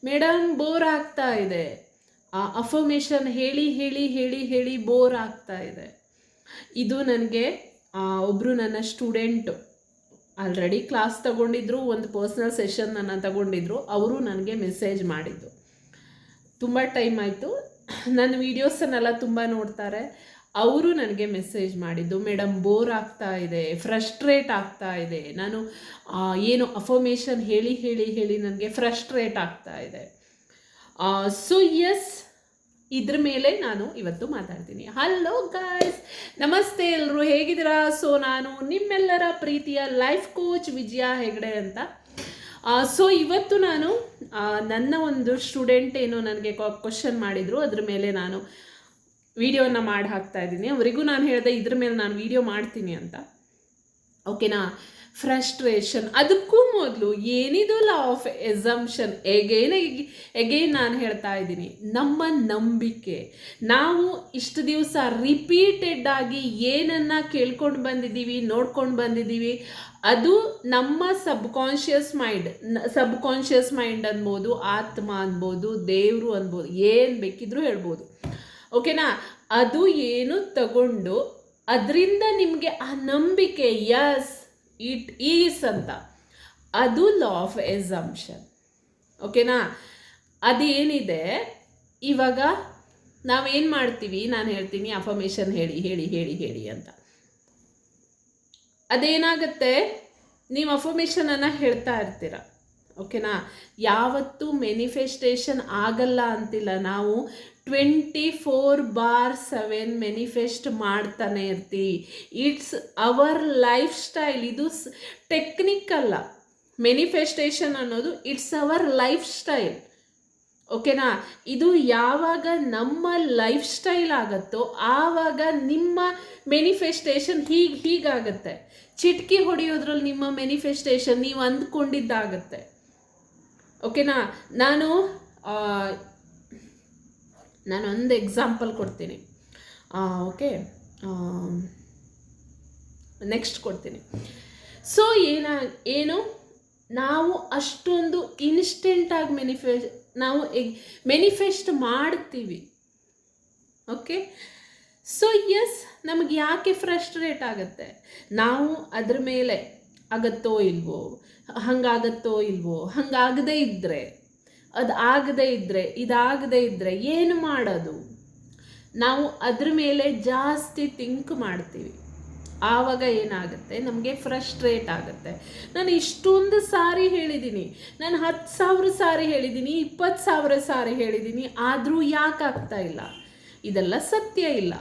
Madam bore ಆಗ್ತಾ ಇದೆ, affirmation ಹೇಳಿ ಹೇಳಿ ಹೇಳಿ ಹೇಳಿ ಬೋರ್ ಆಗ್ತಾ ಇದೆ. ಇದು ನನಗೆ ಒಬ್ಬರು ನನ್ನ ಸ್ಟೂಡೆಂಟು ಆಲ್ರೆಡಿ ಕ್ಲಾಸ್ ತಗೊಂಡಿದ್ರು, ಒಂದು ಪರ್ಸ್ನಲ್ ಸೆಷನ್ನನ್ನು ತಗೊಂಡಿದ್ರು. ಅವರು ನನಗೆ ಮೆಸೇಜ್ ಮಾಡಿದ್ದು. ತುಂಬ ಟೈಮ್ ಆಯಿತು, ನನ್ನ ವೀಡಿಯೋಸನ್ನೆಲ್ಲ ತುಂಬ ನೋಡ್ತಾರೆ. ಅವರು ನನಗೆ ಮೆಸೇಜ್ ಮಾಡಿದ್ದು, ಮೇಡಮ್ ಬೋರ್ ಆಗ್ತಾ ಇದೆ, ಫ್ರಸ್ಟ್ರೇಟ್ ಆಗ್ತಾ ಇದೆ, ನಾನು ಏನು ಅಫರ್ಮೇಷನ್ ಹೇಳಿ ಹೇಳಿ ಹೇಳಿ ನನಗೆ ಫ್ರಸ್ಟ್ರೇಟ್ ಆಗ್ತಾ ಇದೆ. ಸೊ ಎಸ್, ಇದ್ರ ಮೇಲೆ ನಾನು ಇವತ್ತು ಮಾತಾಡ್ತೀನಿ. ಹಲೋ ಗಾಯ್ಸ್, ನಮಸ್ತೆ ಎಲ್ಲರೂ, ಹೇಗಿದ್ದೀರಾ? ಸೊ ನಾನು ನಿಮ್ಮೆಲ್ಲರ ಪ್ರೀತಿಯ ಲೈಫ್ ಕೋಚ್ ವಿಜಯ ಹೆಗ್ಡೆ ಅಂತ. ಸೊ ಇವತ್ತು ನಾನು ನನ್ನ ಒಂದು ಸ್ಟೂಡೆಂಟ್ ಏನು ನನಗೆ ಕ್ವಶನ್ ಮಾಡಿದರು, ಅದ್ರ ಮೇಲೆ ನಾನು ವಿಡಿಯೋನ ಮಾಡಿ ಹಾಕ್ತಾ ಇದ್ದೀನಿ. ಅವರಿಗೂ ನಾನು ಹೇಳಿದೆ ಇದ್ರ ಮೇಲೆ ನಾನು ವಿಡಿಯೋ ಮಾಡ್ತೀನಿ ಅಂತ. ಓಕೆನಾ? ಫ್ರಸ್ಟ್ರೇಷನ್, ಅದಕ್ಕೂ ಮೊದಲು ಏನಿದು ಲಾ ಆಫ್ ಎಸಂಪ್ಷನ್, ಎಗೇನ್ ನಾನು ಹೇಳ್ತಾ ಇದ್ದೀನಿ, ನಮ್ಮ ನಂಬಿಕೆ. ನಾವು ಇಷ್ಟು ದಿವಸ ರಿಪೀಟೆಡ್ ಆಗಿ ಏನನ್ನು ಕೇಳ್ಕೊಂಡು ಬಂದಿದ್ದೀವಿ, ನೋಡ್ಕೊಂಡು ಬಂದಿದ್ದೀವಿ, ಅದು ನಮ್ಮ ಸಬ್ಕಾನ್ಷಿಯಸ್ ಮೈಂಡ್ ಅನ್ಬೋದು, ಆತ್ಮ ಅನ್ಬೋದು, ದೇವರು ಅನ್ಬೋದು, ಏನು ಬೇಕಿದ್ರೂ ಹೇಳ್ಬೋದು. ಓಕೆನಾ? ಅದು ಏನು ತಗೊಂಡು ಅದರಿಂದ ನಿಮಗೆ ಆ ನಂಬಿಕೆ, ಯಸ್ ಇಟ್ ಈಸ್ ಅಂತ, ಅದು ಲಾ ಆಫ್ ಎಸಂಪ್ಷನ್. ಓಕೆನಾ? ಅದೇನಿದೆ, ಇವಾಗ ನಾವೇನು ಮಾಡ್ತೀವಿ, ನಾನು ಹೇಳ್ತೀನಿ ಅಫರ್ಮೇಷನ್ ಹೇಳಿ ಹೇಳಿ ಹೇಳಿ ಹೇಳಿ ಅಂತ. ಅದೇನಾಗುತ್ತೆ, ನೀವು ಅಫರ್ಮೇಷನನ್ನು ಹೇಳ್ತಾ ಇರ್ತೀರ. ಓಕೆನಾ? ಯಾವತ್ತೂ ಮ್ಯಾನಿಫೆಸ್ಟೇಷನ್ ಆಗಲ್ಲ ಅಂತಿಲ್ಲ. ನಾವು 24/7 ಮ್ಯಾನಿಫೆಸ್ಟ್ ಮಾಡ್ತಾನೆ ಇರ್ತೀವಿ. It's our life style. ಇದು ಟೆಕ್ನಿಕ್ ಅಲ್ಲ. ಮ್ಯಾನಿಫೆಸ್ಟೇಷನ್ ಅನ್ನೋದು ಇಟ್ಸ್ ಅವರ್ ಲೈಫ್ ಸ್ಟೈಲ್. ಓಕೆನಾ? ಇದು ಯಾವಾಗ ನಮ್ಮ ಲೈಫ್ ಸ್ಟೈಲ್ ಆಗುತ್ತೋ ಆವಾಗ ನಿಮ್ಮ ಮ್ಯಾನಿಫೆಸ್ಟೇಷನ್ ಹೀಗಾಗತ್ತೆ. ಚಿಟಕಿ ಹೊಡೆಯೋದ್ರಲ್ಲಿ ನಿಮ್ಮ ಮ್ಯಾನಿಫೆಸ್ಟೇಷನ್ ನೀವು ಅಂದ್ಕೊಂಡಿದ್ದಾಗತ್ತೆ. ಓಕೆನಾ? ನಾನು ಒಂದು ಎಕ್ಸಾಂಪಲ್ ಕೊಡ್ತೀನಿ. ಓಕೆ, ನೆಕ್ಸ್ಟ್ ಕೊಡ್ತೀನಿ. ಸೊ ಏನು ನಾವು ಅಷ್ಟೊಂದು ಇನ್ಸ್ಟೆಂಟಾಗಿ ಮ್ಯಾನಿಫೆಸ್ಟ್ ಮಾಡ್ತೀವಿ. ಓಕೆ, ಸೊ ಎಸ್, ನಮಗೆ ಯಾಕೆ ಫ್ರಸ್ಟ್ರೇಟ್ ಆಗುತ್ತೆ? ನಾವು ಅದ್ರ ಮೇಲೆ ಆಗತ್ತೋ ಇಲ್ವೋ, ಹಂಗಾಗತ್ತೋ ಇಲ್ವೋ, ಹಂಗಾಗದೇ ಇದ್ದರೆ, ಇದಾಗದೇ ಇದ್ದರೆ ಏನು ಮಾಡೋದು? ನಾವು ಅದ್ರ ಮೇಲೆ ಜಾಸ್ತಿ ಥಿಂಕ್ ಮಾಡ್ತೀವಿ. ಆವಾಗ ಏನಾಗುತ್ತೆ, ನಮಗೆ ಫ್ರಸ್ಟ್ರೇಟ್ ಆಗುತ್ತೆ. ನಾನು ಇಷ್ಟೊಂದು ಸಾರಿ ಹೇಳಿದ್ದೀನಿ, ನಾನು 10,000 ಸಾರಿ ಹೇಳಿದ್ದೀನಿ, 20,000 ಸಾರಿ ಹೇಳಿದ್ದೀನಿ, ಆದರೂ ಯಾಕೆ ಆಗ್ತಾ ಇಲ್ಲ? ಇದೆಲ್ಲ ಸತ್ಯ ಇಲ್ಲ.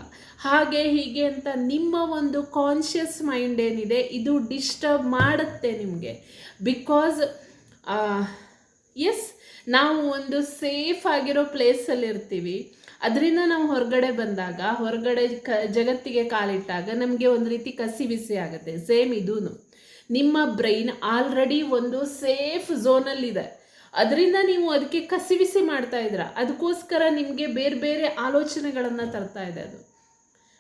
ಹಾಗೆ ಹೀಗೆ ಅಂತ ನಿಮ್ಮ ಒಂದು ಕಾನ್ಷಿಯಸ್ ಮೈಂಡ್ ಏನಿದೆ, ಇದು ಡಿಸ್ಟರ್ಬ್ ಮಾಡುತ್ತೆ ನಿಮಗೆ. ಬಿಕಾಸ್ ಎಸ್, ನಾವು ಒಂದು ಸೇಫ್ ಆಗಿರೋ ಪ್ಲೇಸಲ್ಲಿ ಇರ್ತೀವಿ. ಅದರಿಂದ ನಾವು ಹೊರಗಡೆ ಬಂದಾಗ, ಜಗತ್ತಿಗೆ ಕಾಲಿಟ್ಟಾಗ ನಮಗೆ ಒಂದು ರೀತಿ ಕಸಿವಿಸಿ ಆಗುತ್ತೆ. ಸೇಮ್ ಇದೂ ನಿಮ್ಮ ಬ್ರೈನ್ ಆಲ್ರೆಡಿ ಒಂದು ಸೇಫ್ ಝೋನಲ್ಲಿದೆ. ಅದರಿಂದ ನೀವು ಅದಕ್ಕೆ ಕಸಿವಿಸಿ ಮಾಡ್ತಾ ಇದ್ದೀರ. ಅದಕ್ಕೋಸ್ಕರ ನಿಮಗೆ ಬೇರೆ ಬೇರೆ ಆಲೋಚನೆಗಳನ್ನು ತರ್ತಾ ಇದೆ ಅದು.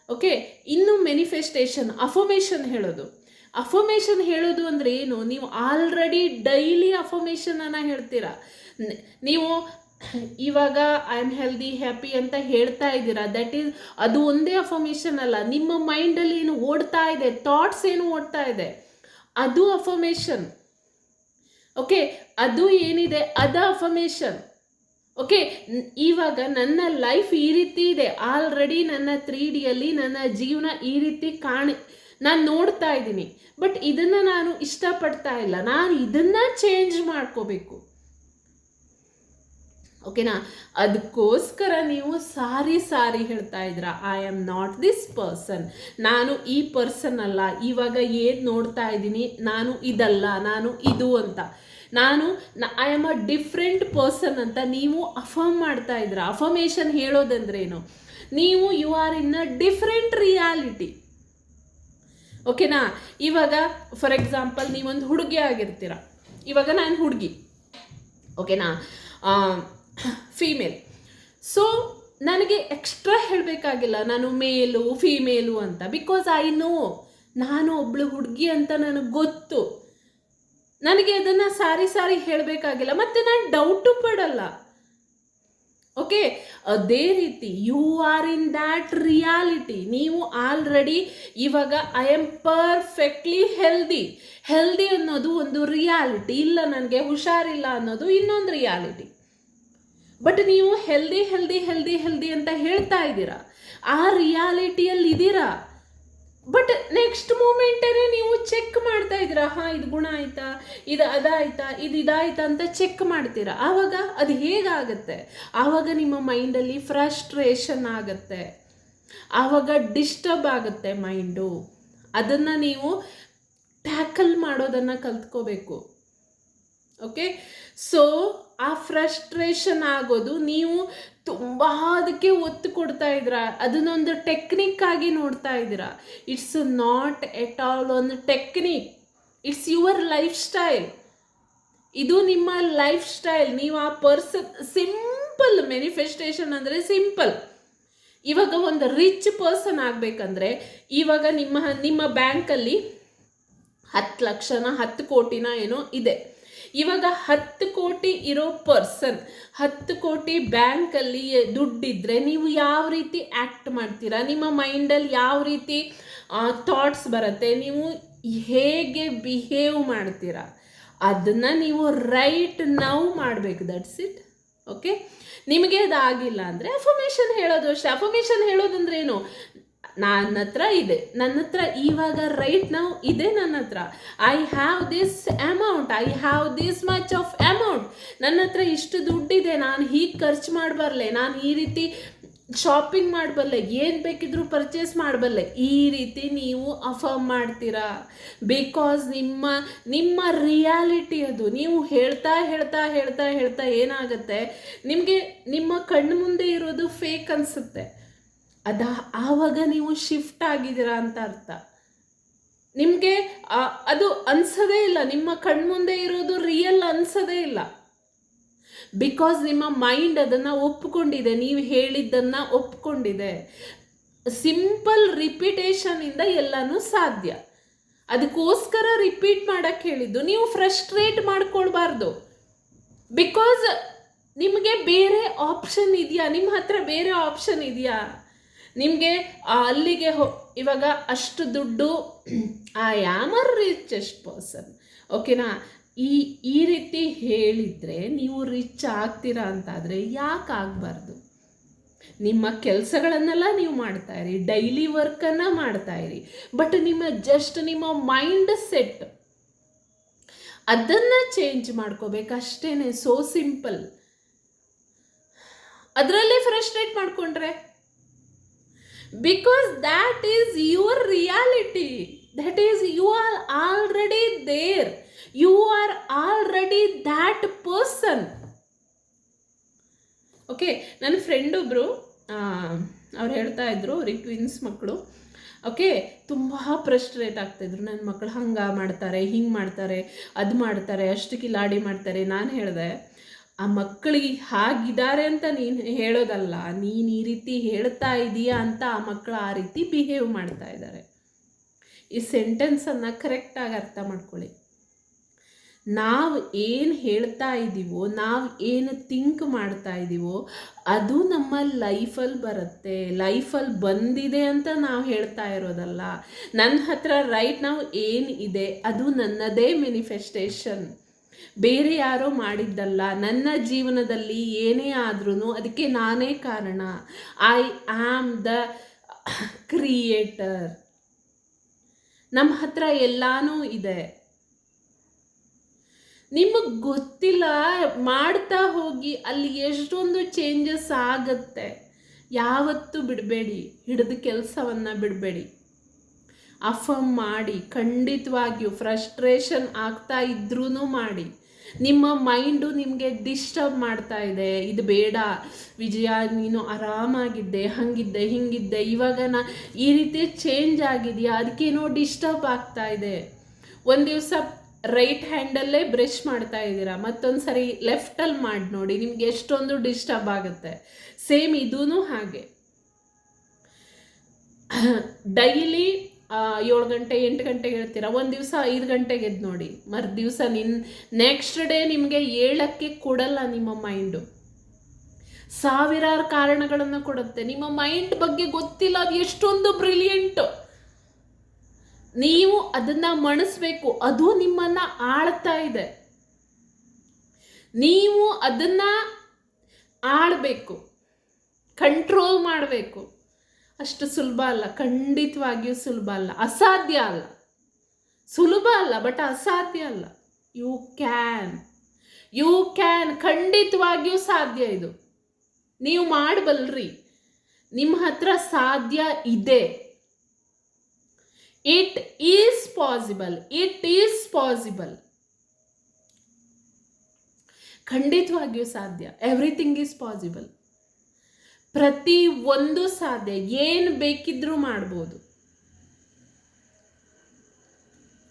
ಓಕೆ, ಇನ್ನು ಮ್ಯಾನಿಫೆಸ್ಟೇಷನ್, ಅಫರ್ಮೇಷನ್ ಹೇಳೋದು ಅಂದರೆ ಏನು? ನೀವು ಆಲ್ರೆಡಿ ಡೈಲಿ ಅಫರ್ಮೇಷನನ್ನು ಹೇಳ್ತೀರಾ. ನೀವು ಇವಾಗ ಐ ಆಮ್ ಹೆಲ್ದಿ, ಹ್ಯಾಪಿ ಅಂತ ಹೇಳ್ತಾ ಇದ್ದೀರಾ. ಅದು ಒಂದೇ ಅಫರ್ಮೇಷನ್ ಅಲ್ಲ. ನಿಮ್ಮ ಮೈಂಡಲ್ಲಿ ಏನು ಓಡ್ತಾ ಇದೆ, ಥಾಟ್ಸ್ ಏನು ಓಡ್ತಾ ಇದೆ, ಅದು ಅಫರ್ಮೇಷನ್. ಓಕೆ, ಅದು ಏನಿದೆ ಅದು ಅಫರ್ಮೇಷನ್. ಓಕೆ, ಇವಾಗ ನನ್ನ ಲೈಫ್ ಈ ರೀತಿ ಇದೆ, ಆಲ್ರೆಡಿ ನನ್ನ 3Dಯಲ್ಲಿ ನನ್ನ ಜೀವನ ಈ ರೀತಿ ನಾನು ನೋಡ್ತಾ ಇದ್ದೀನಿ. ಬಟ್ ಇದನ್ನು ನಾನು ಇಷ್ಟಪಡ್ತಾ ಇಲ್ಲ, ನಾನು ಇದನ್ನು ಚೇಂಜ್ ಮಾಡ್ಕೋಬೇಕು. ಓಕೆನಾ? ಅದಕ್ಕೋಸ್ಕರ ನೀವು ಸಾರಿ ಹೇಳ್ತಾ ಇದ್ದೀರಾ, I am not this person, ನಾನು ಈ ಪರ್ಸನ್ ಅಲ್ಲ, ಇವಾಗ ಏನು ನೋಡ್ತಾ ಇದ್ದೀನಿ ನಾನು ಇದಲ್ಲ, ನಾನು ಇದು ಅಂತ, I am a different person ಅಂತ ನೀವು ಅಫರ್ಮ್ ಮಾಡ್ತಾ ಇದ್ದೀರಾ. ಅಫರ್ಮೇಷನ್ ಹೇಳೋದಂದ್ರೇನು? ನೀವು you are in a different reality. ಓಕೆನಾ? ಇವಾಗ ಫಾರ್ ಎಕ್ಸಾಂಪಲ್ ನೀವೊಂದು ಹುಡುಗಿ ಆಗಿರ್ತೀರ. ಇವಾಗ ನಾನು ಹುಡುಗಿ, ಓಕೆನಾ, ಫೀಮೇಲ್. ಸೊ ನನಗೆ ಎಕ್ಸ್ಟ್ರಾ ಹೇಳಬೇಕಾಗಿಲ್ಲ ನಾನು ಮೇಲು ಫೀಮೇಲು ಅಂತ. ಬಿಕಾಸ್ ಐ ನೋ ನಾನು ಒಬ್ಳು ಹುಡುಗಿ ಅಂತ ನನಗೆ ಗೊತ್ತು. ನನಗೆ ಅದನ್ನು ಸಾರಿ ಸಾರಿ ಹೇಳಬೇಕಾಗಿಲ್ಲ, ಮತ್ತು ನಾನು ಡೌಟು ಪಡಲ್ಲ. ಓಕೆ, ಅದೇ ರೀತಿ you are in that reality. ನೀವು ಆಲ್ರೆಡಿ ಇವಾಗ ಐ ಆಮ್ ಪರ್ಫೆಕ್ಟ್ಲಿ ಹೆಲ್ದಿ ಅನ್ನೋದು ಒಂದು ರಿಯಾಲಿಟಿ. ಇಲ್ಲ, ನನಗೆ ಹುಷಾರಿಲ್ಲ ಅನ್ನೋದು ಇನ್ನೊಂದು ರಿಯಾಲಿಟಿ. ಬಟ್ ನೀವು ಹೆಲ್ದಿ ಅಂತ ಹೇಳ್ತಾ ಇದ್ದೀರಾ, ಆ ರಿಯಾಲಿಟಿಯಲ್ಲಿ ಇದ್ದೀರಾ. ಬಟ್ ನೆಕ್ಸ್ಟ್ ಮೂಮೆಂಟೇ ನೀವು ಚೆಕ್ ಮಾಡ್ತಾ ಇದ್ದೀರಾ, ಇದು ಗುಣ ಆಯ್ತಾ, ಇದು ಅದಾಯ್ತಾ, ಇದಾಯ್ತಾ ಅಂತ ಚೆಕ್ ಮಾಡ್ತೀರಾ. ಆವಾಗ ಅದು ಹೇಗಾಗುತ್ತೆ? ಆವಾಗ ನಿಮ್ಮ ಮೈಂಡಲ್ಲಿ ಫ್ರಸ್ಟ್ರೇಷನ್ ಆಗುತ್ತೆ, ಆವಾಗ ಡಿಸ್ಟರ್ಬ್ ಆಗುತ್ತೆ ಮೈಂಡು. ಅದನ್ನು ನೀವು ಟ್ಯಾಕಲ್ ಮಾಡೋದನ್ನು ಕಲ್ತ್ಕೋಬೇಕು. ಓಕೆ, ಸೊ ಆ ಫ್ರಸ್ಟ್ರೇಷನ್ ಆಗೋದು ನೀವು ತುಂಬ ಅದಕ್ಕೆ ಒತ್ತು ಕೊಡ್ತಾ ಇದ್ದೀರಾ, ಅದನ್ನೊಂದು ಟೆಕ್ನಿಕ್ ಆಗಿ ನೋಡ್ತಾ ಇದ್ದೀರಾ. ಇಟ್ಸ್ ನಾಟ್ ಎಟ್ ಆಲ್ ಒಂದು technique, it's your life style. ಇದು ನಿಮ್ಮ ಲೈಫ್ ಸ್ಟೈಲ್. ನೀವು ಆ ಸಿಂಪಲ್ ಮ್ಯಾನಿಫೆಸ್ಟೇಷನ್ ಅಂದರೆ ಸಿಂಪಲ್. ಇವಾಗ ಒಂದು ರಿಚ್ ಪರ್ಸನ್ ಆಗಬೇಕಂದ್ರೆ ಇವಾಗ ನಿಮ್ಮ ಬ್ಯಾಂಕಲ್ಲಿ 10 ಲಕ್ಷನ 10 ಕೋಟಿನ ಏನೋ ಇದೆ. ಇವಾಗ 10 ಕೋಟಿ ಇರೋ ಪರ್ಸನ್, 10 ಕೋಟಿ ಬ್ಯಾಂಕಲ್ಲಿ ದುಡ್ಡಿದ್ರೆ ನೀವು ಯಾವ ರೀತಿ ಆ್ಯಕ್ಟ್ ಮಾಡ್ತೀರಾ, ನಿಮ್ಮ ಮೈಂಡಲ್ಲಿ ಯಾವ ರೀತಿ ಥಾಟ್ಸ್ ಬರುತ್ತೆ, ನೀವು ಹೇಗೆ ಬಿಹೇವ್ ಮಾಡ್ತೀರಾ, ಅದನ್ನು ನೀವು ರೈಟ್ ನೌ ಮಾಡಬೇಕು. That's it. ಓಕೆ, ನಿಮಗೆ ಅದಾಗಿಲ್ಲ ಅಂದರೆ ಅಫರ್ಮೇಷನ್ ಹೇಳೋದು ಅಷ್ಟೇ. ಅಫರ್ಮೇಷನ್ ಹೇಳೋದಂದ್ರೆ ಏನು? ನನ್ನ ಹತ್ರ ಇದೆ, ನನ್ನ ಹತ್ರ ಇವಾಗ ರೈಟ್ ನಾವು ಇದೆ, ನನ್ನ ಹತ್ರ I have this amount, I have this much of amount, ನನ್ನ ಹತ್ರ ಇಷ್ಟು ದುಡ್ಡಿದೆ, ನಾನು ಹೀಗೆ ಖರ್ಚು ಮಾಡಬಲ್ಲೆ, ನಾನು ಈ ರೀತಿ ಶಾಪಿಂಗ್ ಮಾಡಬಲ್ಲೆ, ಏನು ಬೇಕಿದ್ರೂ ಪರ್ಚೇಸ್ ಮಾಡಬಲ್ಲೆ. ಈ ರೀತಿ ನೀವು ಅಫರ್ಮ್ ಮಾಡ್ತೀರಾ. ಬಿಕಾಸ್ ನಿಮ್ಮ ರಿಯಾಲಿಟಿ ಅದು. ನೀವು ಹೇಳ್ತಾ ಏನಾಗುತ್ತೆ, ನಿಮಗೆ ನಿಮ್ಮ ಕಣ್ಣು ಮುಂದೆ ಇರೋದು ಫೇಕ್ ಅನಿಸುತ್ತೆ. ಆವಾಗ ನೀವು ಶಿಫ್ಟ್ ಆಗಿದ್ದೀರಾ ಅಂತ ಅರ್ಥ. ನಿಮಗೆ ಅದು ಅನ್ಸೋದೇ ಇಲ್ಲ, ನಿಮ್ಮ ಕಣ್ಮುಂದೆ ಇರೋದು ರಿಯಲ್ ಅನ್ಸೋದೇ ಇಲ್ಲ. ಬಿಕಾಸ್ ನಿಮ್ಮ ಮೈಂಡ್ ಅದನ್ನು ಒಪ್ಕೊಂಡಿದೆ, ನೀವು ಹೇಳಿದ್ದನ್ನು ಒಪ್ಕೊಂಡಿದೆ. ಸಿಂಪಲ್ ರಿಪಿಟೇಷನಿಂದ ಎಲ್ಲನೂ ಸಾಧ್ಯ. ಅದಕ್ಕೋಸ್ಕರ ರಿಪೀಟ್ ಮಾಡೋಕ್ಕೆ ಹೇಳಿದ್ದು. ನೀವು ಫ್ರಸ್ಟ್ರೇಟ್ ಮಾಡ್ಕೊಳ್ಬಾರ್ದು. ಬಿಕಾಸ್ ನಿಮಗೆ ಬೇರೆ ಆಪ್ಷನ್ ಇದೆಯಾ? ನಿಮ್ಮ ಹತ್ರ ಬೇರೆ ಆಪ್ಷನ್ ಇದೆಯಾ? ನಿಮಗೆ ಅಲ್ಲಿಗೆ ಇವಾಗ ಅಷ್ಟು ದುಡ್ಡು, I am a richest person, ಓಕೆನಾ, ಈ ರೀತಿ ಹೇಳಿದರೆ ನೀವು ರಿಚ್ ಆಗ್ತೀರಾ ಅಂತಾದರೆ ಯಾಕೆ ಆಗಬಾರ್ದು? ನಿಮ್ಮ ಕೆಲಸಗಳನ್ನೆಲ್ಲ ನೀವು ಮಾಡ್ತಾಯಿರಿ, ಡೈಲಿ ವರ್ಕನ್ನು ಮಾಡ್ತಾಯಿರಿ. ಬಟ್ ನಿಮ್ಮ ಮೈಂಡ್ ಸೆಟ್ ಅದನ್ನು ಚೇಂಜ್ ಮಾಡ್ಕೋಬೇಕಷ್ಟೇ. So simple. ಅದರಲ್ಲೇ ಫ್ರಸ್ಟ್ರೇಟ್ ಮಾಡಿಕೊಂಡ್ರೆ, because that is your reality, that is you are already there, you are already that person. Okay, ನನ್ನ ಫ್ರೆಂಡ್ ಒಬ್ಬರು ಅವ್ರು ಹೇಳ್ತಾ ಇದ್ರು, ಅವ್ರಿಗೆ ಟ್ವಿನ್ಸ್ ಮಕ್ಕಳು. ಓಕೆ, ತುಂಬ ಫ್ರಸ್ಟ್ರೇಟ್ ಆಗ್ತಾಯಿದ್ರು. ನನ್ನ ಮಕ್ಕಳು ಹಂಗೆ ಮಾಡ್ತಾರೆ, ಹಿಂಗೆ ಮಾಡ್ತಾರೆ, ಅದು ಮಾಡ್ತಾರೆ, ಅಷ್ಟು ಕಿಲಾಡಿ ಮಾಡ್ತಾರೆ. ನಾನು ಹೇಳಿದೆ, ಆ ಮಕ್ಕಳಿಗೆ ಹಾಗಿದ್ದಾರೆ ಅಂತ ನೀನು ಹೇಳೋದಲ್ಲ, ನೀನು ಈ ರೀತಿ ಹೇಳ್ತಾ ಇದೀಯಾ ಅಂತ ಆ ಮಕ್ಕಳು ಆ ರೀತಿ ಬಿಹೇವ್ ಮಾಡ್ತಾ ಇದ್ದಾರೆ. ಈ ಸೆಂಟೆನ್ಸನ್ನು ಕರೆಕ್ಟಾಗಿ ಅರ್ಥ ಮಾಡ್ಕೊಳ್ಳಿ. ನಾವು ಏನು ಹೇಳ್ತಾ ಇದ್ದೀವೋ, ನಾವು ಏನು ಥಿಂಕ್ ಮಾಡ್ತಾ ಇದ್ದೀವೋ ಅದು ನಮ್ಮ ಲೈಫಲ್ಲಿ ಬರುತ್ತೆ. ಲೈಫಲ್ಲಿ ಬಂದಿದೆ ಅಂತ ನಾವು ಹೇಳ್ತಾ ಇರೋದಲ್ಲ. ನನ್ನ ಹತ್ರ ರೈಟ್ ನಾವು ಏನು ಇದೆ ಅದು ನನ್ನದೇ ಮ್ಯಾನಿಫೆಸ್ಟೇಷನ್, ಬೇರೆ ಯಾರೋ ಮಾಡಿದ್ದಲ್ಲ. ನನ್ನ ಜೀವನದಲ್ಲಿ ಏನೇ ಆದ್ರೂ ಅದಕ್ಕೆ ನಾನೇ ಕಾರಣ. I am the creator. ನಮ್ಮ ಹತ್ರ ಎಲ್ಲಾನೂ ಇದೆ. ನಿಮಗೆ ಗೊತ್ತಿಲ್ಲ, ಮಾಡ್ತಾ ಹೋಗಿ ಅಲ್ಲಿ ಎಷ್ಟೊಂದು ಚೇಂಜಸ್ ಆಗುತ್ತೆ. ಯಾವತ್ತೂ ಬಿಡಬೇಡಿ, ಹಿಡಿದ ಕೆಲಸವನ್ನು ಬಿಡಬೇಡಿ. ಅಫರ್ಮ್ ಮಾಡಿ, ಖಂಡಿತವಾಗಿಯೂ ಫ್ರಸ್ಟ್ರೇಷನ್ ಆಗ್ತಾ ಇದ್ರೂ ಮಾಡಿ. ನಿಮ್ಮ ಮೈಂಡು ನಿಮಗೆ ಡಿಸ್ಟರ್ಬ್ ಮಾಡ್ತಾ ಇದೆ, ಇದು ಬೇಡ ವಿಜಯ, ನೀನು ಆರಾಮಾಗಿದ್ದೆ, ಹಾಗಿದ್ದೆ ಹಿಂಗಿದ್ದೆ, ಇವಾಗ ಈ ರೀತಿ ಚೇಂಜ್ ಆಗಿದೆಯಾ, ಅದಕ್ಕೇನೋ ಡಿಸ್ಟರ್ಬ್ ಆಗ್ತಾ ಇದೆ. ಒಂದು ದಿವಸ ರೈಟ್ ಹ್ಯಾಂಡಲ್ಲೇ ಬ್ರಷ್ ಮಾಡ್ತಾ ಇದ್ದೀರಾ, ಮತ್ತೊಂದು ಸರಿ ಲೆಫ್ಟಲ್ಲಿ ಮಾಡಿ ನೋಡಿ, ನಿಮ್ಗೆ ಎಷ್ಟೊಂದು ಡಿಸ್ಟರ್ಬ್ ಆಗುತ್ತೆ. ಸೇಮ್ ಇದೂ ಹಾಗೆ. ಡೈಲಿ 7 ಗಂಟೆ 8 ಗಂಟೆಗೆ ಹೇಳ್ತೀರಾ, ಒಂದು ದಿವಸ 5 ಗಂಟೆಗೆ ಎದ್ದು ನೋಡಿ, ದಿವಸ ನೆಕ್ಸ್ಟ್ ಡೇ ನಿಮಗೆ ಏಳಕ್ಕೆ ಕೊಡಲ್ಲ ನಿಮ್ಮ ಮೈಂಡು. ಸಾವಿರಾರು ಕಾರಣಗಳನ್ನು ಕೊಡುತ್ತೆ. ನಿಮ್ಮ ಮೈಂಡ್ ಬಗ್ಗೆ ಗೊತ್ತಿಲ್ಲ, ಅದು ಎಷ್ಟೊಂದು ಬ್ರಿಲಿಯಂಟ್. ನೀವು ಅದನ್ನ ಮಣಿಸ್ಬೇಕು. ಅದು ನಿಮ್ಮನ್ನ ಆಳ್ತಾ ಇದೆ, ನೀವು ಅದನ್ನ ಆಳ್ಬೇಕು, ಕಂಟ್ರೋಲ್ ಮಾಡಬೇಕು. ಅಷ್ಟು ಸುಲಭ ಅಲ್ಲ, ಖಂಡಿತವಾಗಿಯೂ ಸುಲಭ ಅಲ್ಲ, ಅಸಾಧ್ಯ ಅಲ್ಲ. ಸುಲಭ ಅಲ್ಲ, ಬಟ್ ಅಸಾಧ್ಯ ಅಲ್ಲ. ಯು ಕ್ಯಾನ್, ಖಂಡಿತವಾಗಿಯೂ ಸಾಧ್ಯ. ಇದು ನೀವು ಮಾಡಬಲ್ರಿ, ನಿಮ್ಮ ಹತ್ರ ಸಾಧ್ಯ ಇದೆ. It is possible. ಖಂಡಿತವಾಗಿಯೂ ಸಾಧ್ಯ. Everything is possible. ಪ್ರತಿ ಒಂದು ಸಾಧ್ಯ. ಏನು ಬೇಕಿದ್ರೂ ಮಾಡ್ಬೋದು.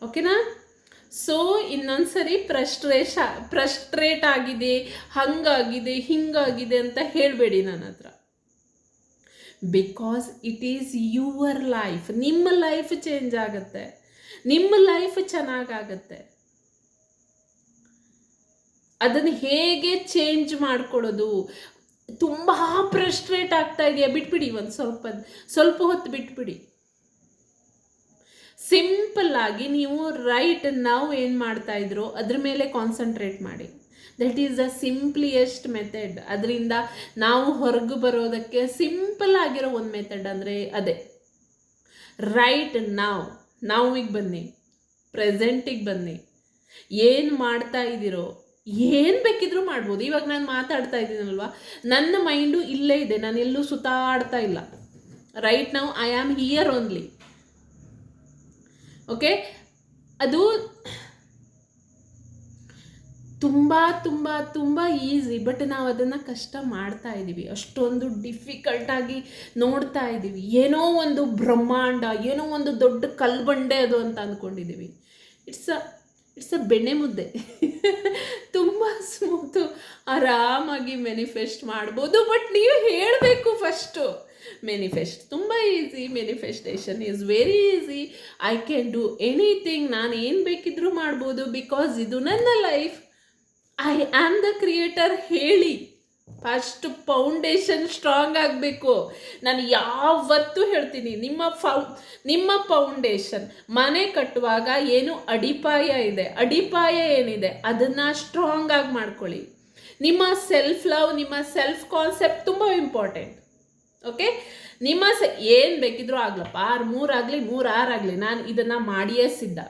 ಓಕೆನಾ? ಸೊ ಇನ್ನೊಂದ್ಸರಿ ಫ್ರಸ್ಟ್ರೇಟ್ ಆಗಿದೆ, ಹಂಗಾಗಿದೆ, ಹಿಂಗಾಗಿದೆ ಅಂತ ಹೇಳಬೇಡಿ ನನ್ನ ಹತ್ರ. Because it is your life. ನಿಮ್ಮ ಲೈಫ್ ಚೇಂಜ್ ಆಗುತ್ತೆ, ನಿಮ್ಮ ಲೈಫ್ ಚೆನ್ನಾಗಾಗತ್ತೆ. ಅದನ್ನು ಹೇಗೆ ಚೇಂಜ್ ಮಾಡ್ಕೊಡೋದು? ತುಂಬ ಫ್ರಸ್ಟ್ರೇಟ್ ಆಗ್ತಾ ಇದೆಯಾ? ಬಿಟ್ಬಿಡಿ, ಒಂದು ಸ್ವಲ್ಪ ಹೊತ್ತು ಬಿಟ್ಬಿಡಿ. ಸಿಂಪಲ್ ಆಗಿ ನೀವು ರೈಟ್ ನಾವು ಏನು ಮಾಡ್ತಾ ಇದ್ರೋ ಅದ್ರ ಮೇಲೆ ಕಾನ್ಸಂಟ್ರೇಟ್ ಮಾಡಿ. That is the simpliest method. ಅದರಿಂದ ನಾವು ಹೊರಗೆ ಬರೋದಕ್ಕೆ ಸಿಂಪಲ್ ಆಗಿರೋ ಒಂದು ಮೆಥಡ್ ಅಂದರೆ ಅದೇ ರೈಟ್ ನಾವಿಗೆ ಬನ್ನಿ, ಪ್ರೆಸೆಂಟಿಗೆ ಬನ್ನಿ. ಏನು ಮಾಡ್ತಾ ಇದ್ದೀರೋ, ಏನು ಬೇಕಿದ್ರೂ ಮಾಡ್ಬೋದು. ಇವಾಗ ನಾನು ಮಾತಾಡ್ತಾ ಇದ್ದೀನಲ್ವಾ, ನನ್ನ ಮೈಂಡು ಇಲ್ಲೇ ಇದೆ, ನಾನು ಎಲ್ಲೂ ಸುತ್ತಾಡ್ತಾ ಇಲ್ಲ. Right now I am here only. Okay? ಅದು ತುಂಬ ತುಂಬ ತುಂಬ ಈಸಿ, ಬಟ್ ನಾವು ಅದನ್ನು ಕಷ್ಟ ಮಾಡ್ತಾ ಇದ್ದೀವಿ. ಅಷ್ಟೊಂದು ಡಿಫಿಕಲ್ಟಾಗಿ ನೋಡ್ತಾ ಇದ್ದೀವಿ. ಏನೋ ಒಂದು ಬ್ರಹ್ಮಾಂಡ, ಏನೋ ಒಂದು ದೊಡ್ಡ ಕಲ್ಬಂಡೆ ಅದು ಅಂತ ಅಂದ್ಕೊಂಡಿದ್ದೀವಿ. ಇಟ್ಸ್ ಅ ಬೆಣ್ಣೆ ಮುದ್ದೆ. ತುಂಬ ಸ್ಮೂತು, ಆರಾಮಾಗಿ ಮ್ಯಾನಿಫೆಸ್ಟ್ ಮಾಡ್ಬೋದು. ಬಟ್ ನೀವು ಹೇಳಬೇಕು ಫಸ್ಟು. ಮ್ಯಾನಿಫೆಸ್ಟ್ ತುಂಬ easy. Manifestation is very easy. I can do anything. ನಾನು ಏನು ಬೇಕಿದ್ರೂ ಮಾಡ್ಬೋದು. ಬಿಕಾಸ್ ಇದು ನನ್ನ life. I am the creator. ಹೇಳಿ. ಫಸ್ಟ್ ಫೌಂಡೇಶನ್ ಸ್ಟ್ರಾಂಗ್ ಆಗಬೇಕು. ನಾನು ಯಾವತ್ತೂ ಹೇಳ್ತೀನಿ, ನಿಮ್ಮ ಫೌಂಡೇಶನ್ ಮನೆ ಕಟ್ಟುವಾಗ ಏನು ಅಡಿಪಾಯ ಇದೆ, ಅಡಿಪಾಯ ಏನಿದೆ ಅದನ್ನು ಸ್ಟ್ರಾಂಗ್ ಆಗಿ ಮಾಡ್ಕೊಳ್ಳಿ. ನಿಮ್ಮ ಸೆಲ್ಫ್ ಲವ್, ನಿಮ್ಮ ಸೆಲ್ಫ್ ಕಾನ್ಸೆಪ್ಟ್ ತುಂಬ ಇಂಪಾರ್ಟೆಂಟ್. ಓಕೆ? ನಿಮ್ಮ ಏನು ಬೇಕಿದ್ರೂ ಆಗ್ಲಪ್ಪ, 3 ಆಗಲಿ 6 ಆಗಲಿ, ನಾನು ಇದನ್ನು ಮಾಡಿಯೇ ಸಿದ್ಧ.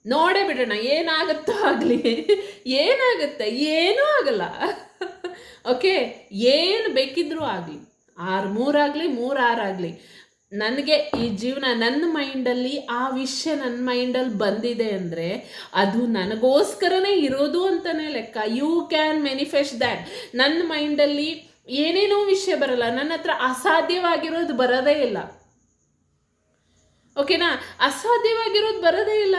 ನೋಡೇ ಬಿಡೋಣ, ಏನಾಗುತ್ತೋ ಆಗಲಿ. ಏನಾಗುತ್ತೆ? ಏನೂ ಆಗಲ್ಲ. ಓಕೆ? ಏನು ಬೇಕಿದ್ರೂ ಆಗಲಿ, 3 ಆಗಲಿ 6 ಆಗಲಿ, ನನಗೆ ಈ ಜೀವನ ನನ್ನ ಮೈಂಡಲ್ಲಿ ಆ ವಿಷಯ ನನ್ನ ಮೈಂಡಲ್ಲಿ ಬಂದಿದೆ ಅಂದರೆ ಅದು ನನಗೋಸ್ಕರನೇ ಇರೋದು ಅಂತಲೇ ಲೆಕ್ಕ. You can manifest that. ನನ್ನ ಮೈಂಡಲ್ಲಿ ಏನೇನೋ ವಿಷಯ ಬರಲ್ಲ, ನನ್ನ ಹತ್ರ ಅಸಾಧ್ಯವಾಗಿರೋದು ಬರೋದೇ ಇಲ್ಲ. ಓಕೆನಾ? ಅಸಾಧ್ಯವಾಗಿರೋದು ಬರೋದೇ ಇಲ್ಲ.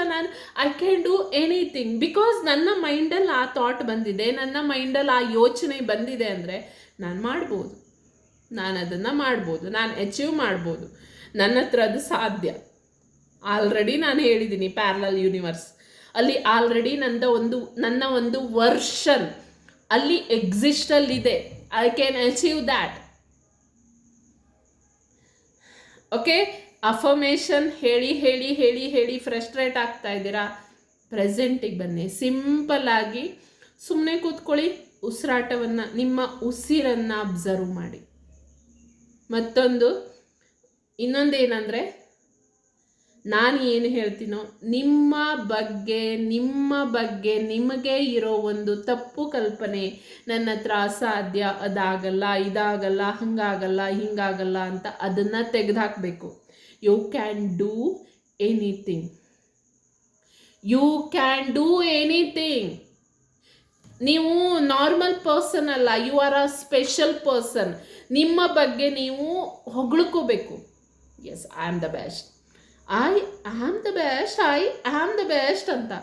I can do anything. Because ನನ್ನ ಮೈಂಡಲ್ಲಿ ಆ ಥಾಟ್ ಬಂದಿದೆ, ನನ್ನ ಮೈಂಡಲ್ಲಿ ಆ ಯೋಚನೆ ಬಂದಿದೆ ಅಂದರೆ ನಾನು ಮಾಡ್ಬೋದು, ನಾನು ಅದನ್ನು ಮಾಡ್ಬೋದು, ನಾನು ಅಚೀವ್ ಮಾಡ್ಬೋದು. ನನ್ನ ಹತ್ರ ಅದು ಸಾಧ್ಯ. ಆಲ್ರೆಡಿ ನಾನು ಹೇಳಿದ್ದೀನಿ, ಪ್ಯಾರಲಲ್ ಯೂನಿವರ್ಸ್ ಅಲ್ಲಿ ಆಲ್ರೆಡಿ ನನ್ನ ಒಂದು ವರ್ಷನ್ ಅಲ್ಲಿ ಎಕ್ಸಿಸ್ಟಲ್ಲಿದೆ. I can achieve that. Okay? Affirmation ಹೇಳಿ ಫ್ರಸ್ಟ್ರೇಟ್ ಆಗ್ತಾ ಇದ್ದೀರಾ? ಪ್ರೆಸೆಂಟಿಗೆ ಬನ್ನಿ. ಸಿಂಪಲ್ ಆಗಿ ಸುಮ್ಮನೆ ಕೂತ್ಕೊಳ್ಳಿ. ಉಸಿರಾಟವನ್ನು, ನಿಮ್ಮ ಉಸಿರನ್ನು ಅಬ್ಸರ್ವ್ ಮಾಡಿ. ಇನ್ನೊಂದೇನೆಂದರೆ, ನಾನು ಏನು ಹೇಳ್ತೀನೋ ನಿಮ್ಮ ಬಗ್ಗೆ ನಿಮಗೆ ಇರೋ ಒಂದು ತಪ್ಪು ಕಲ್ಪನೆ, ನನ್ನ ಹತ್ರ ಅಸಾಧ್ಯ, ಅದಾಗಲ್ಲ, ಇದಾಗಲ್ಲ, ಹಂಗಾಗಲ್ಲ, ಹಿಂಗಾಗಲ್ಲ ಅಂತ ಅದನ್ನು ತೆಗೆದುಹಾಕಬೇಕು. You can do anything. ನೀವು ನಾರ್ಮಲ್ ಪರ್ಸನ್ ಅಲ್ಲ, you are a special person. ನಿಮ್ಮ ಬಗ್ಗೆ ನೀವು ಹೊಗಳ್ಕೋಬೇಕು. Yes, I am the best ಅಂತ.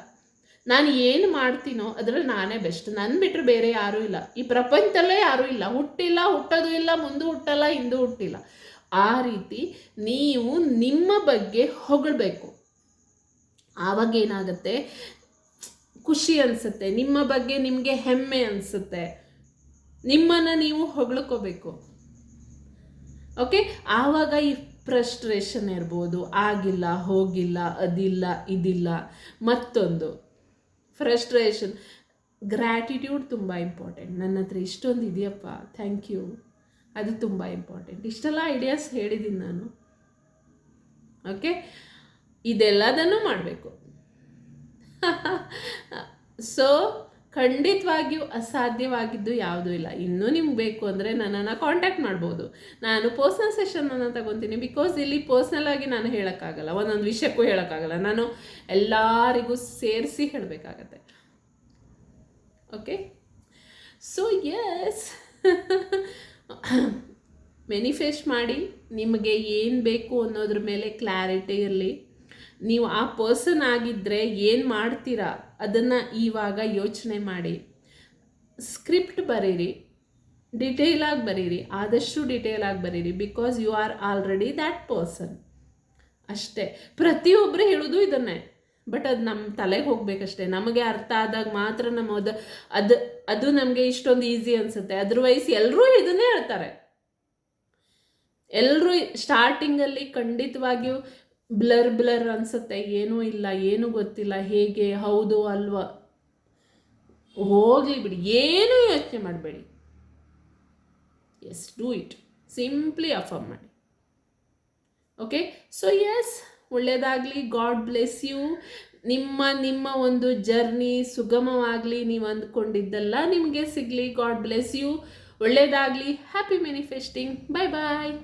ನಾನು ಏನು ಮಾಡ್ತೀನೋ ಅದರಲ್ಲಿ ನಾನೇ ಬೆಸ್ಟ್. ನನ್ನ ಬಿಟ್ಟರೆ ಬೇರೆ ಯಾರೂ ಇಲ್ಲ. ಈ ಪ್ರಪಂಚದಲ್ಲೇ ಯಾರೂ ಇಲ್ಲ. ಹುಟ್ಟೋದು ಇಲ್ಲ, ಮುಂದೆ ಹುಟ್ಟಲ್ಲ, ಹಿಂದೂ ಹುಟ್ಟಿಲ್ಲ. ಆ ರೀತಿ ನೀವು ನಿಮ್ಮ ಬಗ್ಗೆ ಹೊಗಳಬೇಕು. ಆವಾಗ ಏನಾಗುತ್ತೆ, ಖುಷಿ ಅನಿಸುತ್ತೆ, ನಿಮ್ಮ ಬಗ್ಗೆ ನಿಮಗೆ ಹೆಮ್ಮೆ ಅನಿಸುತ್ತೆ, ನಿಮ್ಮನ್ನು ನೀವು ಹೊಗಳ್ಕೋಬೇಕು. ಓಕೆ, ಆವಾಗ ಈ ಫ್ರಸ್ಟ್ರೇಷನ್ ಇರ್ಬೋದು, ಆಗಿಲ್ಲ, ಹೋಗಿಲ್ಲ, ಅದಿಲ್ಲ, ಇದಿಲ್ಲ, ಮತ್ತೊಂದು ಫ್ರಸ್ಟ್ರೇಷನ್. ಗ್ರ್ಯಾಟಿಟ್ಯೂಡ್ ತುಂಬ ಇಂಪಾರ್ಟೆಂಟ್. ನನ್ನ ಹತ್ರ ಇಷ್ಟೊಂದು ಇದೆಯಪ್ಪ, ಥ್ಯಾಂಕ್ ಯು, ಅದು ತುಂಬ ಇಂಪಾರ್ಟೆಂಟ್. ಇಷ್ಟೆಲ್ಲ ಐಡಿಯಾಸ್ ಹೇಳಿದ್ದೀನಿ ನಾನು. ಓಕೆ, ಇದೆಲ್ಲದನ್ನು ಮಾಡಬೇಕು. ಸೊ ಖಂಡಿತವಾಗಿಯೂ ಅಸಾಧ್ಯವಾಗಿದ್ದು ಯಾವುದೂ ಇಲ್ಲ. ಇನ್ನೂ ನಿಮ್ಗೆ ಬೇಕು ಅಂದರೆ ನನ್ನನ್ನು ಕಾಂಟ್ಯಾಕ್ಟ್ ಮಾಡ್ಬೋದು. ನಾನು ಪರ್ಸ್ನಲ್ ಸೆಷನನ್ನು ತಗೊತೀನಿ. ಬಿಕಾಸ್ ಇಲ್ಲಿ ಪರ್ಸ್ನಲಾಗಿ ನಾನು ಹೇಳೋಕ್ಕಾಗಲ್ಲ, ಒಂದೊಂದು ವಿಷಯಕ್ಕೂ ಹೇಳೋಕ್ಕಾಗಲ್ಲ, ನಾನು ಎಲ್ಲರಿಗೂ ಸೇರಿಸಿ ಹೇಳಬೇಕಾಗತ್ತೆ. ಓಕೆ, ಸೊ ಎಸ್, ಮ್ಯಾನಿಫೆಸ್ಟ್ ಮಾಡಿ. ನಿಮಗೆ ಏನು ಬೇಕು ಅನ್ನೋದ್ರ ಮೇಲೆ ಕ್ಲಾರಿಟಿ ಇರಲಿ. ನೀವು ಆ ಪರ್ಸನ್ ಆಗಿದ್ದರೆ ಏನು ಮಾಡ್ತೀರಾ ಅದನ್ನು ಇವಾಗ ಯೋಚನೆ ಮಾಡಿ. ಸ್ಕ್ರಿಪ್ಟ್ ಬರೀರಿ, ಡಿಟೇಲಾಗಿ ಬರೀರಿ, ಆದಷ್ಟು ಡಿಟೇಲಾಗಿ ಬರೀರಿ. Because you are already that person. ಅಷ್ಟೇ. ಪ್ರತಿಯೊಬ್ಬರು ಹೇಳೋದು ಇದನ್ನೇ, ಬಟ್ ಅದು ನಮ್ಮ ತಲೆಗೆ ಹೋಗ್ಬೇಕಷ್ಟೇ. ನಮಗೆ ಅರ್ಥ ಆದಾಗ ಮಾತ್ರ ಅದು ನಮಗೆ ಇಷ್ಟೊಂದು ಈಸಿ ಅನಿಸುತ್ತೆ. ಅದರ್ವೈಸ್ ಎಲ್ಲರೂ ಇದನ್ನೇ ಹೇಳ್ತಾರೆ. ಎಲ್ಲರೂ ಸ್ಟಾರ್ಟಿಂಗಲ್ಲಿ ಖಂಡಿತವಾಗಿಯೂ ಬ್ಲರ್ ಅನಿಸುತ್ತೆ, ಏನೂ ಇಲ್ಲ, ಏನೂ ಗೊತ್ತಿಲ್ಲ, ಹೇಗೆ, ಹೌದು ಅಲ್ವಾ, ಹೋಗಲಿ ಬಿಡಿ, ಏನೂ ಯೋಚನೆ ಮಾಡಬೇಡಿ. Yes, do it, simply affirm ಮಾಡಿ. ಓಕೆ, ಸೊ ಎಸ್, ಒಳ್ಳೆಯದಾಗಲಿ. God bless you. ನಿಮ್ಮ ಒಂದು ಜರ್ನಿ ಸುಗಮವಾಗಲಿ. ನೀವು ಅಂದ್ಕೊಂಡಿದ್ದೆಲ್ಲ ನಿಮಗೆ ಸಿಗಲಿ. God bless you. ಒಳ್ಳೆಯದಾಗಲಿ. Happy manifesting. ಬಾಯ್ ಬಾಯ್.